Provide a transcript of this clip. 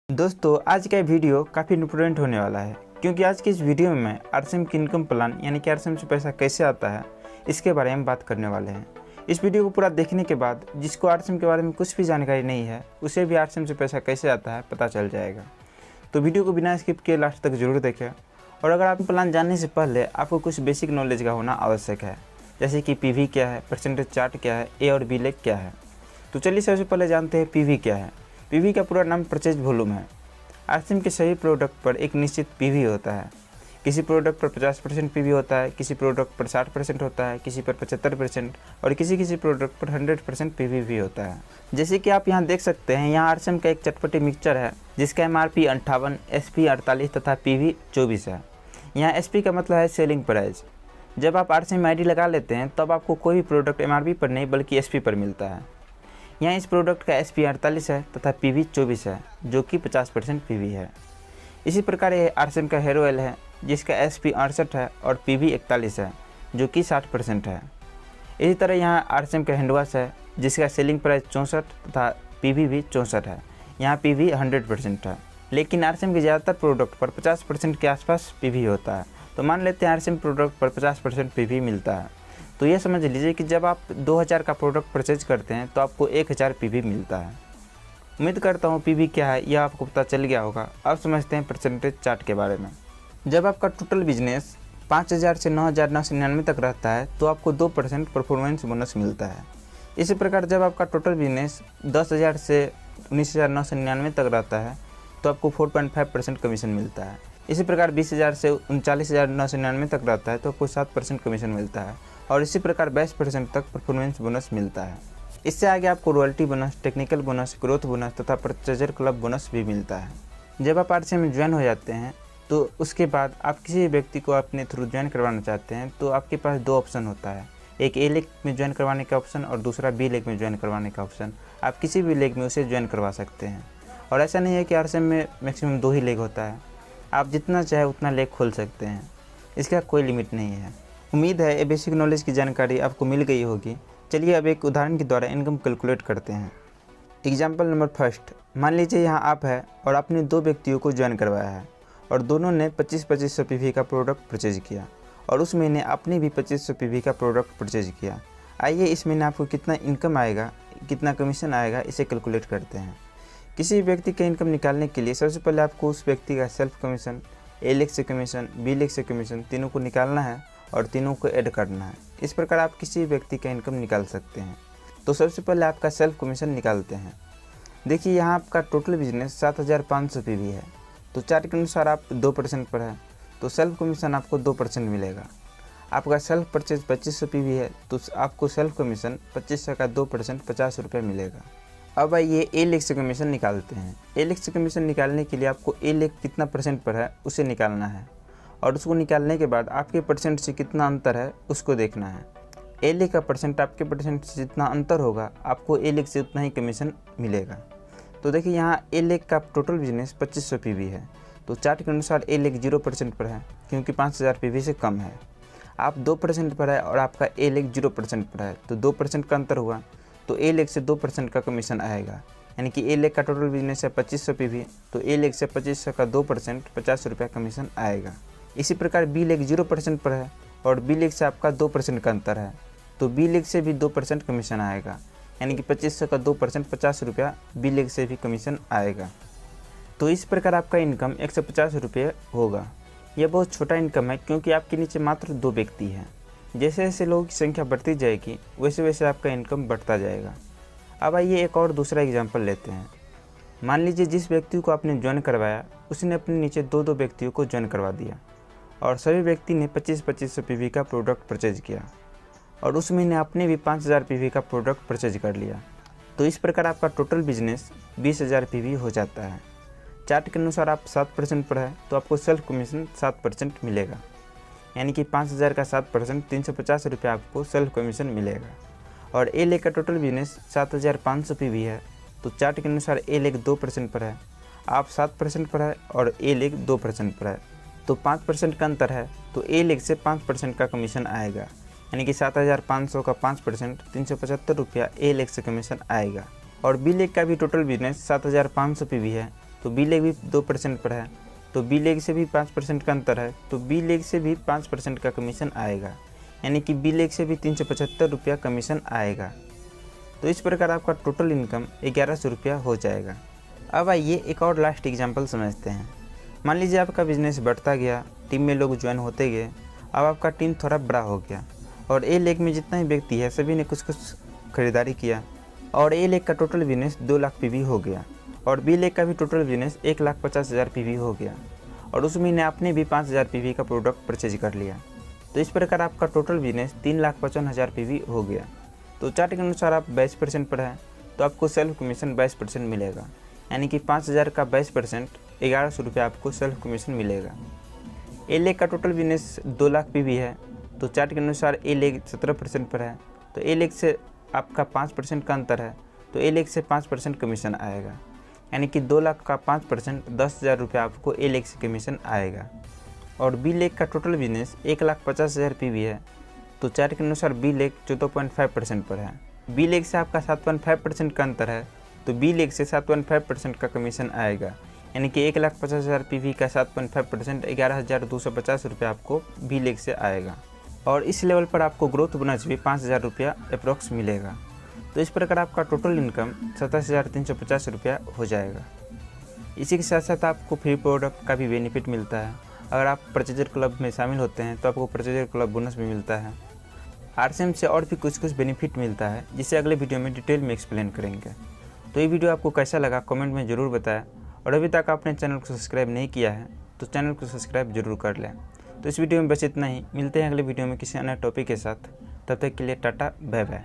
दोस्तों आज का वीडियो काफ़ी इम्पोर्टेंट होने वाला है क्योंकि आज की इस वीडियो में आरसीएम की इनकम प्लान यानी कि आरसीएम से पैसा कैसे आता है इसके बारे में बात करने वाले हैं। इस वीडियो को पूरा देखने के बाद जिसको आरसीएम के बारे में कुछ भी जानकारी नहीं है उसे भी आरसीएम से पैसा कैसे आता है पता चल जाएगा। तो वीडियो को बिना स्किप किए लास्ट तक जरूर देखें। और अगर आप प्लान जानने से पहले आपको कुछ बेसिक नॉलेज का होना आवश्यक है, जैसे कि पीवी क्या है, परसेंटेज चार्ट क्या है, ए और बी लेग क्या है। तो चलिए सबसे पहले जानते हैं पीवी क्या है। पीवी का पूरा नाम परचेज वॉल्यूम है। आरसीएम के सभी प्रोडक्ट पर एक निश्चित पीवी होता है। किसी प्रोडक्ट पर 50% पीवी होता है, किसी प्रोडक्ट पर 60% होता है, किसी पर 75% और किसी प्रोडक्ट पर 100% पीवी भी होता है। जैसे कि आप यहाँ देख सकते हैं, यहाँ आरसीएम का एक चटपटी मिक्सचर है जिसका एमआरपी 58, एसपी 48 तथा पीवी 24 है। यहाँ एसपी का मतलब है सेलिंग प्राइस। जब आप आरसीएम आईडी लगा लेते हैं तब आपको कोई भी प्रोडक्ट एमआरपी पर नहीं बल्कि एसपी पर मिलता है। यहाँ इस प्रोडक्ट का एसपी 48 है तथा पीवी 24 है जो कि 50% पीवी है। इसी प्रकार ये आरसीएम का हेयर ऑयल है जिसका एसपी 68 है और पीवी 41 है जो कि 60% है। इसी तरह यहाँ आरसीएम का हैंड वॉश है जिसका सेलिंग प्राइस 64 तथा पीवी भी 64 है। यहाँ पीवी 100% है, लेकिन आरसीएम के ज़्यादातर प्रोडक्ट पर 50% के आसपास पीवी होता है। तो मान लेते हैं आरसीएम प्रोडक्ट पर 50% पीवी मिलता है। तो ये समझ लीजिए कि जब आप 2000 का प्रोडक्ट परचेज करते हैं तो आपको 1000 पीवी मिलता है। उम्मीद करता हूँ पीवी क्या है यह आपको पता चल गया होगा। अब समझते हैं परसेंटेज चार्ट के बारे में। जब आपका टोटल बिजनेस 5000 से 9999 तक रहता है तो आपको 2% परफॉर्मेंस बोनस मिलता है। इसी प्रकार जब आपका टोटल बिजनेस 10000 से 19999 तक रहता है तो आपको 4.5% कमीशन मिलता है। इसी प्रकार 20000 से 39999 तक रहता है तो आपको 7% कमीशन मिलता है। और इसी प्रकार 22% तक परफॉर्मेंस बोनस मिलता है। इससे आगे आपको royalty bonus, technical bonus, growth bonus तथा परचेजर क्लब बोनस भी मिलता है। जब आप आरसीएम में ज्वाइन हो जाते हैं तो उसके बाद आप किसी व्यक्ति को अपने थ्रू ज्वाइन करवाना चाहते हैं तो आपके पास दो ऑप्शन होता है, एक ए लेग में ज्वाइन करवाने का ऑप्शन और दूसरा बी लेग में ज्वाइन करवाने का ऑप्शन। आप किसी भी लेग में उसे ज्वाइन करवा सकते हैं। और ऐसा नहीं है कि आरसीएम में मैक्सिमम 2 ही लेग होता है, आप जितना चाहे उतना लेग खोल सकते हैं, इसका कोई लिमिट नहीं है। उम्मीद है ये बेसिक नॉलेज की जानकारी आपको मिल गई होगी। चलिए अब एक उदाहरण के द्वारा इनकम कैलकुलेट करते हैं। एग्जाम्पल नंबर फर्स्ट, मान लीजिए यहाँ आप है और आपने 2 व्यक्तियों को ज्वाइन करवाया है और दोनों ने 2500 पीवी का प्रोडक्ट परचेज किया और उस महीने आपने भी 2500 पीवी का प्रोडक्ट परचेज किया। आइए इस महीने आपको कितना इनकम आएगा, कितना कमीशन आएगा, इसे कैलकुलेट करते हैं। किसी व्यक्ति का इनकम निकालने के लिए सबसे पहले आपको उस व्यक्ति का सेल्फ कमीशन, ए लेग से कमीशन, बी लेग से कमीशन तीनों को निकालना है और तीनों को ऐड करना है। इस प्रकार आप किसी व्यक्ति का इनकम निकाल सकते हैं। तो सबसे पहले आपका सेल्फ कमीशन निकालते हैं। देखिए यहाँ आपका टोटल बिजनेस 7500 पीवी है, तो चार्ट के अनुसार आप 2% पर है तो सेल्फ कमीशन आपको 2% मिलेगा। आपका सेल्फ परचेज 2500 पीवी है तो आपको सेल्फ कमीशन 2500 का 2% 50 रुपये मिलेगा। अब आइए ए लेग से कमीशन निकालते हैं। ए लेग से कमीशन निकालने के लिए आपको ए लेग कितना परसेंट पर है उसे निकालना है और उसको निकालने के बाद आपके परसेंट से कितना अंतर है उसको देखना है। ए लेग का परसेंट आपके परसेंट से जितना अंतर होगा आपको ए लेग से उतना ही कमीशन मिलेगा। तो देखिए यहाँ ए लेग का टोटल बिजनेस 2500 पीवी है तो चार्ट के अनुसार ए लेग 0% पर है क्योंकि 5000 पीवी से कम है। आप 2% पर है और आपका ए लेग 0% पर है तो 2% का अंतर हुआ तो ए लेग से 2% का कमीशन आएगा। यानी कि ए लेग का टोटल बिजनेस है 2500 पीवी तो ए लेग से 2500 का 2% 50 रुपये कमीशन आएगा। इसी प्रकार बी लेग 0% पर है और बी लेग से आपका 2% का अंतर है तो बी लेग से भी 2% कमीशन आएगा। यानी कि 2500 का 2% 50 रुपया बी लेग से भी कमीशन आएगा। तो इस प्रकार आपका इनकम 150 रुपये होगा। यह बहुत छोटा इनकम है क्योंकि आपके नीचे मात्र 2 व्यक्ति हैं। जैसे जैसे लोगों की संख्या बढ़ती जाएगी वैसे वैसे आपका इनकम बढ़ता जाएगा। अब आइए एक और दूसरा एग्जाम्पल लेते हैं। मान लीजिए जिस व्यक्ति को आपने ज्वाइन करवाया उसने अपने नीचे 2 व्यक्तियों को ज्वाइन करवा दिया और सभी व्यक्ति ने 2500 पीवी का प्रोडक्ट परचेज किया और उस महीने आपने भी 5000 पीवी का प्रोडक्ट परचेज कर लिया। तो इस प्रकार आपका टोटल बिजनेस 20000 पीवी हो जाता है। चार्ट के अनुसार आप 7% पर है तो आपको सेल्फ कमीशन 7% मिलेगा। यानी कि 5000 का 7% 350 रुपये आपको सेल्फ कमीशन मिलेगा। और ए लेग का टोटल बिजनेस 7500 पीवी है तो चार्ट के अनुसार ए लेग 2% पर है, आप 7% पर है और ए लेग 2% पर है तो 5% का अंतर है तो ए लेग से 5% का कमीशन आएगा। यानी कि 7500 का 5% 375 रुपया ए लेग से कमीशन आएगा। और बी लेग का भी टोटल बिजनेस 7500 पीवी है तो बी लेग भी 2% पर है, तो बी लेग से भी 5% का अंतर है, तो बी लेग से भी 5% का कमीशन आएगा, यानी कि बी लेग से भी 375 रुपया कमीशन आएगा। तो इस प्रकार आपका टोटल इनकम 1100 रुपया हो जाएगा। अब आइए एक और लास्ट एग्जांपल समझते हैं। मान लीजिए आपका बिजनेस बढ़ता गया, टीम में लोग ज्वाइन होते गए, अब आपका टीम थोड़ा बड़ा हो गया और ए लेग में जितना ही व्यक्ति है सभी ने कुछ कुछ खरीदारी किया और ए लेग का टोटल बिजनेस 2 लाख पीवी हो गया और बी लेग का भी टोटल बिजनेस 1,50,000 पीवी हो गया और उस महीने आपने भी 5,000 पीवी का प्रोडक्ट परचेज कर लिया। तो इस प्रकार आपका टोटल बिजनेस 3,55,000 पीवी हो गया। तो चार्ट के अनुसार आप 22% पर है, तो आपको सेल्फ कमीशन 22% मिलेगा, यानी कि 5,000 का 22% 1100 रुपये आपको सेल्फ कमीशन मिलेगा। ए लेग का टोटल बिजनेस 2 लाख पीवी है, तो चार्ट के अनुसार ए लेग 17% पर है, तो ए लेग से आपका 5% का अंतर है, तो ए लेग से 5% कमीशन आएगा, यानी कि 2 लाख का 5% 10,000 रुपये आपको ए लेग से कमीशन आएगा। और बी लेग का टोटल बिजनेस 1,50,000 पीवी है, तो चार्ट के अनुसार बी लेग 14.5% पर है, बी लेग से आपका 7.5% का अंतर है, तो बी लेग से 7.5% का कमीशन आएगा, यानी कि 1,50,000 पीवी का 7.5% 11,250 रुपये आपको बी लेग से आएगा। और इस लेवल पर आपको ग्रोथ बोनस भी 5,000 रुपया अप्रॉक्स मिलेगा। तो इस प्रकार आपका टोटल इनकम 27,350 रुपया हो जाएगा। इसी के साथ साथ आपको फ्री प्रोडक्ट का भी बेनिफिट मिलता है। अगर आप परचेजर क्लब में शामिल होते हैं तो आपको परचेजर क्लब बोनस भी मिलता है। आरसीएम से और भी कुछ बेनिफिट मिलता है, जिसे अगले वीडियो में डिटेल में एक्सप्लेन करेंगे। तो ये वीडियो आपको कैसा लगा कमेंट में ज़रूर बताएं और अभी तक आपने चैनल को सब्सक्राइब नहीं किया है तो चैनल को सब्सक्राइब जरूर कर लें। तो इस वीडियो में बस इतना ही, मिलते हैं अगले वीडियो में किसी अन्य टॉपिक के साथ। तब तक के लिए टाटा बाय बाय।